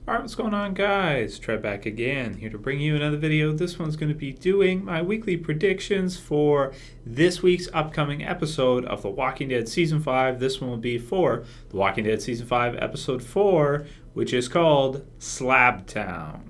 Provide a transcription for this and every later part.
Alright, what's going on, guys? Trev back again, here to bring you another video. This one's going to be doing my weekly predictions for this week's upcoming episode of The Walking Dead Season 5. This one will be for The Walking Dead Season 5, Episode 4, which is called Slabtown.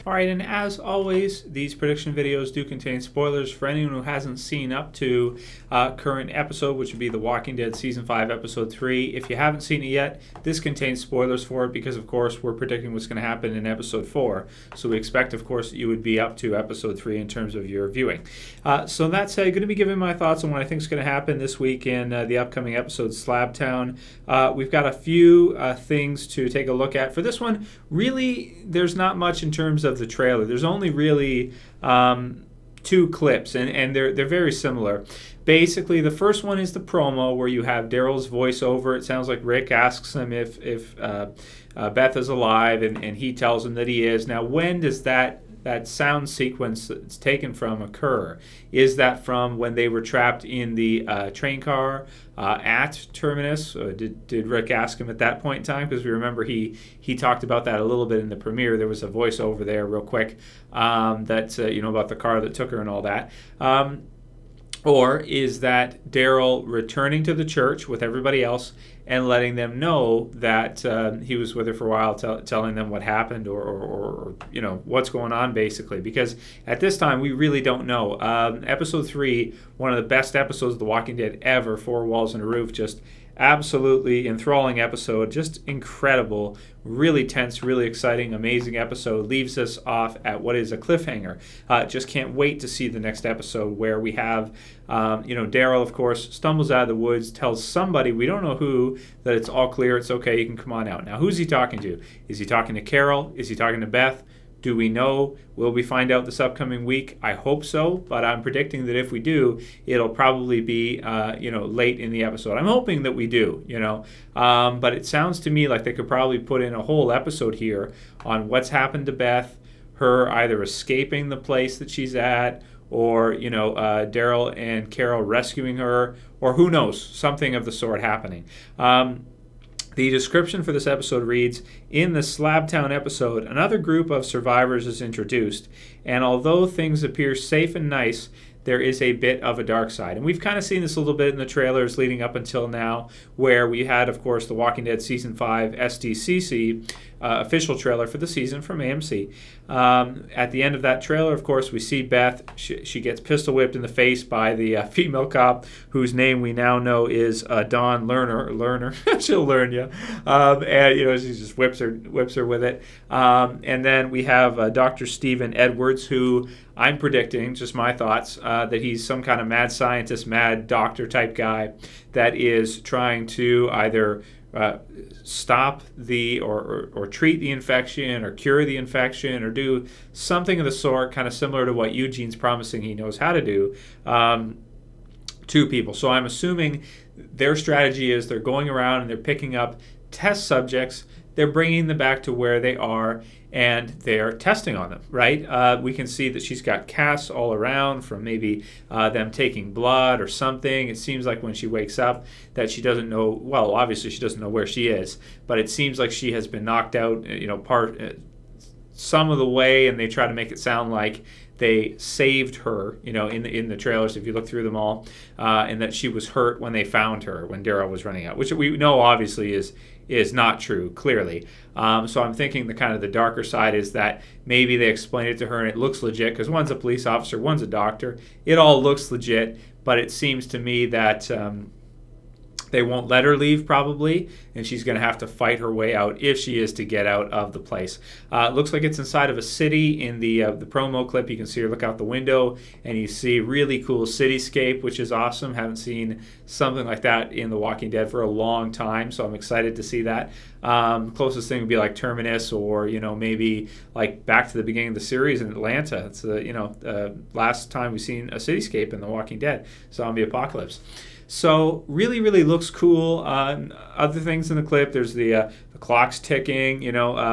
Alright, and as always, these prediction videos do contain spoilers for anyone who hasn't seen up to current episode, which would be The Walking Dead Season 5, Episode 3. If you haven't seen it yet, this contains spoilers for it because, of course, we're predicting what's going to happen in Episode 4. So we expect, of course, that you would be up to Episode 3 in terms of your viewing. So that said, going to be giving my thoughts on what I think is going to happen this week in the upcoming episode, Slabtown. We've got a few things to take a look at. For this one, really, there's not much in terms of the trailer. There's only really two clips, and they're very similar. Basically, the first one is the promo where you have Daryl's voiceover. It sounds like Rick asks him if Beth is alive, and he tells him that he is. Now, when does that sound sequence that's taken from occur? Is that from when they were trapped in the train car at Terminus? Did Rick ask him at that point in time? Because we remember he talked about that a little bit in the premiere. There was a voiceover there real quick that's about the car that took her and all that. Or is that Daryl returning to the church with everybody else and letting them know that he was with her for a while, telling them what happened or what's going on, basically? Because at this time, we really don't know. Episode 3, one of the best episodes of The Walking Dead ever, Four Walls and a Roof, just absolutely enthralling episode, just incredible, really tense, really exciting, amazing episode. Leaves us off at what is a cliffhanger. Just can't wait to see the next episode where we have, Daryl, of course, stumbles out of the woods, tells somebody, we don't know who, that it's all clear, it's okay, you can come on out. Now, who's he talking to? Is he talking to Carol? Is he talking to Beth? Do we know? Will we find out this upcoming week? I hope so, but I'm predicting that if we do, it'll probably be, late in the episode. I'm hoping that we do, but it sounds to me like they could probably put in a whole episode here on what's happened to Beth, her either escaping the place that she's at, or, Daryl and Carol rescuing her, or who knows, something of the sort happening. The description for this episode reads, in the Slabtown episode, another group of survivors is introduced, and although things appear safe and nice, there is a bit of a dark side. And we've kind of seen this a little bit in the trailers leading up until now, where we had, of course, The Walking Dead Season 5 SDCC official trailer for the season from AMC. At the end of that trailer, of course, we see Beth. She gets pistol whipped in the face by the female cop, whose name we now know is Dawn Lerner. She'll learn you. And she just whips her with it. And then we have Dr. Stephen Edwards, who I'm predicting, just my thoughts, that he's some kind of mad scientist, mad doctor type guy that is trying to either stop the or treat the infection or cure the infection or do something of the sort, kind of similar to what Eugene's promising he knows how to do to people. So I'm assuming their strategy is they're going around and they're picking up test subjects, they're bringing them back to where they are, and they're testing on them, right? We can see that she's got casts all around from maybe them taking blood or something. It seems like when she wakes up that she doesn't know, well, obviously she doesn't know where she is, but it seems like she has been knocked out, some of the way, and they try to make it sound like they saved her, in the trailers, if you look through them all, and that she was hurt when they found her, when Daryl was running out, which we know obviously is not true, clearly. So I'm thinking the darker side is that maybe they explain it to her and it looks legit, because one's a police officer, one's a doctor. It all looks legit, but it seems to me that they won't let her leave, probably, and she's going to have to fight her way out if she is to get out of the place. It looks like it's inside of a city. In the promo clip, you can see her look out the window, and you see really cool cityscape, which is awesome. Haven't seen something like that in The Walking Dead for a long time, so I'm excited to see that. Closest thing would be like Terminus, or maybe like back to the beginning of the series in Atlanta. It's last time we've seen a cityscape in The Walking Dead, zombie apocalypse. So really, really looks cool. Other things in the clip, there's the clock's ticking,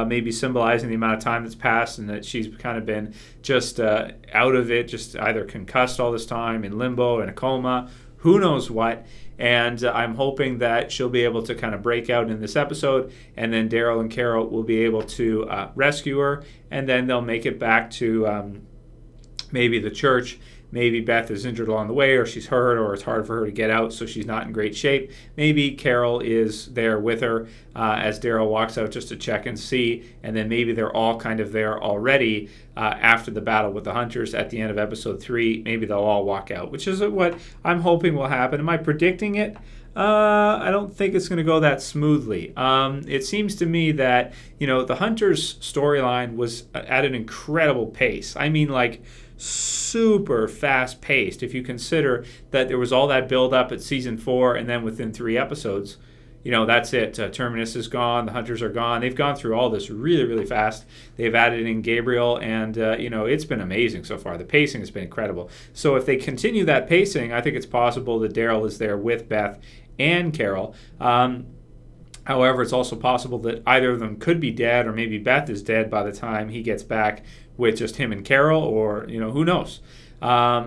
maybe symbolizing the amount of time that's passed and that she's kind of been just out of it, just either concussed all this time, in limbo, in a coma, who knows what. And I'm hoping that she'll be able to kind of break out in this episode, and then Daryl and Carol will be able to rescue her, and then they'll make it back to maybe the church. Maybe Beth is injured along the way, or she's hurt, or it's hard for her to get out, so she's not in great shape. Maybe Carol is there with her as Daryl walks out just to check and see, and then maybe they're all kind of there already after the battle with the hunters at the end of episode 3. Maybe they'll all walk out, which is what I'm hoping will happen. Am I predicting it? I don't think it's going to go that smoothly. It seems to me that, the hunters' storyline was at an incredible pace. I mean, like, super fast paced if you consider that there was all that build up at season 4, and then within 3 episodes, that's it. Terminus is gone, the hunters are gone. They've gone through all this really, really fast. They've added in Gabriel, and it's been amazing so far. The pacing has been incredible. So if they continue that pacing, I think it's possible that Daryl is there with Beth and Carol. However, it's also possible that either of them could be dead, or maybe Beth is dead by the time he gets back with just him and Carol, or, who knows.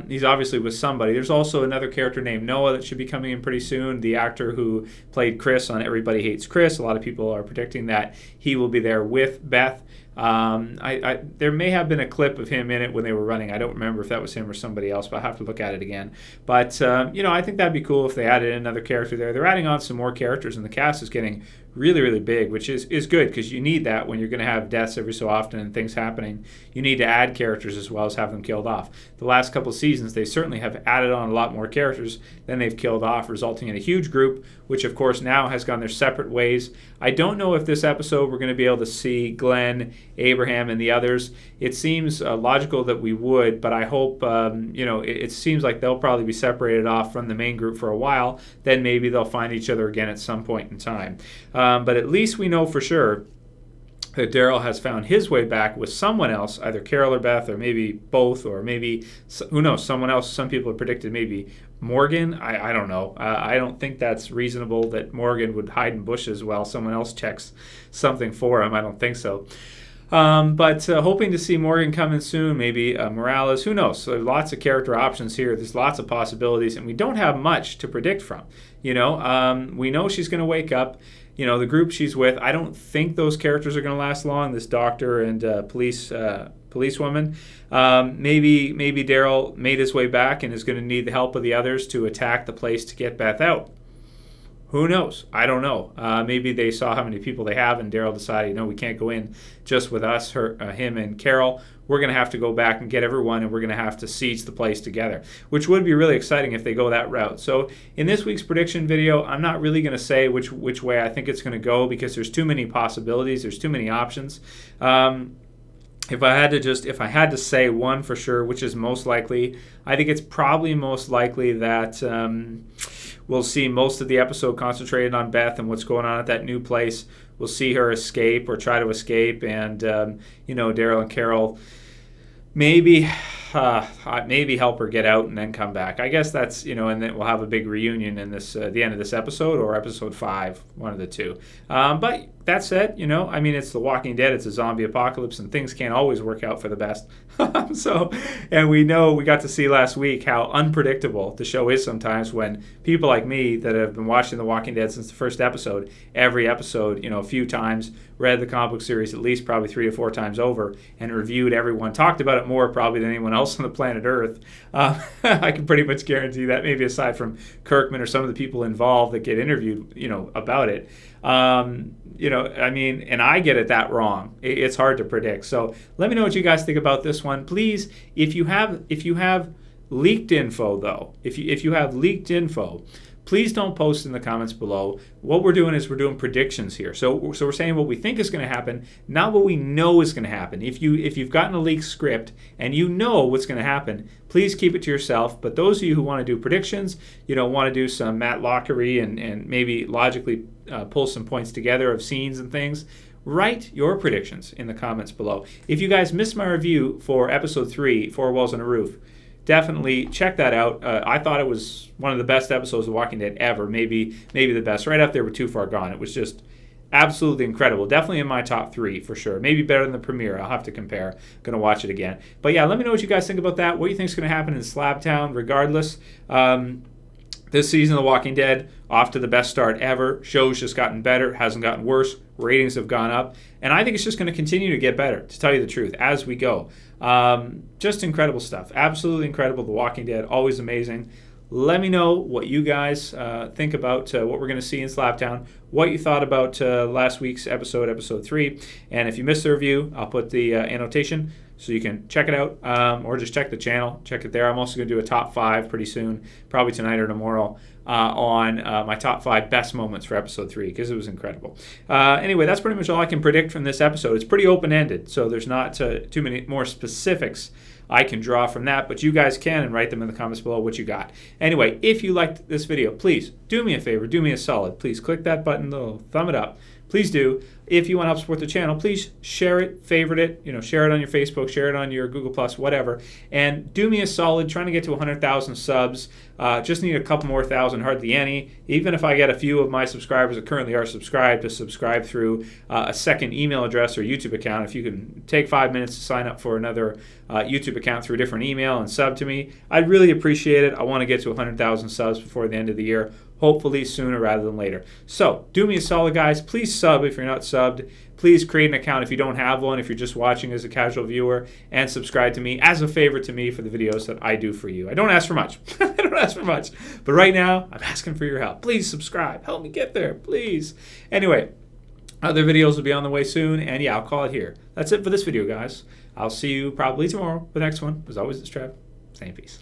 He's obviously with somebody. There's also another character named Noah that should be coming in pretty soon. The actor who played Chris on Everybody Hates Chris. A lot of people are predicting that he will be there with Beth. There may have been a clip of him in it when they were running. I don't remember if that was him or somebody else, but I'll have to look at it again. But, I think that'd be cool if they added another character there. They're adding on some more characters, and the cast is getting really, really big, which is good, because you need that when you're going to have deaths every so often and things happening. You need to add characters as well as have them killed off. The last couple of seasons, they certainly have added on a lot more characters than they've killed off, resulting in a huge group, which of course now has gone their separate ways. I don't know if this episode we're going to be able to see Glenn, Abraham, and the others. It seems logical that we would, but I hope, it seems like they'll probably be separated off from the main group for a while. Then maybe they'll find each other again at some point in time. But at least we know for sure that Daryl has found his way back with someone else, either Carol or Beth, or maybe both, or maybe, who knows, someone else. Some people have predicted maybe Morgan. I don't know. I don't think that's reasonable that Morgan would hide in bushes while someone else checks something for him. I don't think so. But hoping to see Morgan coming soon, maybe Morales, who knows. So lots of character options here. There's lots of possibilities, and we don't have much to predict from. We know she's going to wake up. The group she's with, I don't think those characters are going to last long, this doctor and policewoman. Maybe Daryl made his way back and is going to need the help of the others to attack the place to get Beth out. Who knows? I don't know. Maybe they saw how many people they have, and Daryl decided, we can't go in just with us, him and Carol. We're going to have to go back and get everyone, and we're going to have to siege the place together, which would be really exciting if they go that route. So in this week's prediction video, I'm not really going to say which way I think it's going to go, because there's too many possibilities. There's too many options. If I had to say one for sure, which is most likely, I think it's probably most likely that we'll see most of the episode concentrated on Beth and what's going on at that new place. We'll see her escape or try to escape, and Daryl and Carol maybe help her get out and then come back. I guess that's, and then we'll have a big reunion in this the end of this episode, or episode 5, one of the two. But that said, it's The Walking Dead, it's a zombie apocalypse, and things can't always work out for the best. And we got to see last week how unpredictable the show is sometimes, when people like me that have been watching The Walking Dead since the first episode, every episode, a few times, read the comic book series at least probably 3 to 4 times over, and reviewed everyone, talked about it more probably than anyone else on the planet Earth. I can pretty much guarantee that, maybe aside from Kirkman or some of the people involved that get interviewed, about it. And I get it that wrong. It's hard to predict. So let me know what you guys think about this one. Please, if you have leaked info, though, if you have leaked info, please don't post in the comments below. What we're doing is we're doing predictions here. So we're saying what we think is going to happen, not what we know is going to happen. If you've gotten a leaked script and you know what's going to happen, please keep it to yourself. But those of you who want to do predictions, want to do some Matlockery and maybe logically pull some points together of scenes and things, write your predictions in the comments below. If you guys missed my review for episode 3, 4 Walls on a Roof, definitely check that out. I thought it was one of the best episodes of Walking Dead ever, maybe the best, right up there with Too Far Gone. It was just absolutely incredible. Definitely in my top 3 for sure. Maybe better than the premiere. I'll have to compare. Going to watch it again. But yeah, let me know what you guys think about that. What do you think is going to happen in Slabtown regardless. This season of The Walking Dead, off to the best start ever. Show's just gotten better, hasn't gotten worse. Ratings have gone up. And I think it's just going to continue to get better, to tell you the truth, as we go. Just incredible stuff. Absolutely incredible. The Walking Dead, always amazing. Let me know what you guys think about what we're going to see in Slabtown, what you thought about last week's episode 3. And if you missed the review, I'll put the annotation so you can check it out, or just check the channel. Check it there. I'm also going to do a top 5 pretty soon, probably tonight or tomorrow, on my top 5 best moments for episode 3, because it was incredible. Anyway, that's pretty much all I can predict from this episode. It's pretty open-ended, so there's not too many more specifics I can draw from that, but you guys can, and write them in the comments below what you got. Anyway, if you liked this video, please do me a favor, do me a solid. Please click that button, the thumb it up. Please do. If you want to help support the channel, please share it, favorite it, share it on your Facebook, share it on your Google+, whatever. And do me a solid, trying to get to 100,000 subs. Just need a couple more thousand, hardly any. Even if I get a few of my subscribers that currently are subscribed to subscribe through a second email address or YouTube account, if you can take 5 minutes to sign up for another YouTube account through a different email and sub to me, I'd really appreciate it. I want to get to 100,000 subs before the end of the year. Hopefully sooner rather than later. So do me a solid, guys. Please sub if you're not subbed. Please create an account if you don't have one, if you're just watching as a casual viewer, and subscribe to me as a favor to me for the videos that I do for you. I don't ask for much. I don't ask for much. But right now, I'm asking for your help. Please subscribe. Help me get there, please. Anyway, other videos will be on the way soon, and yeah, I'll call it here. That's it for this video, guys. I'll see you probably tomorrow for the next one. As always, it's Trev. Stay in peace.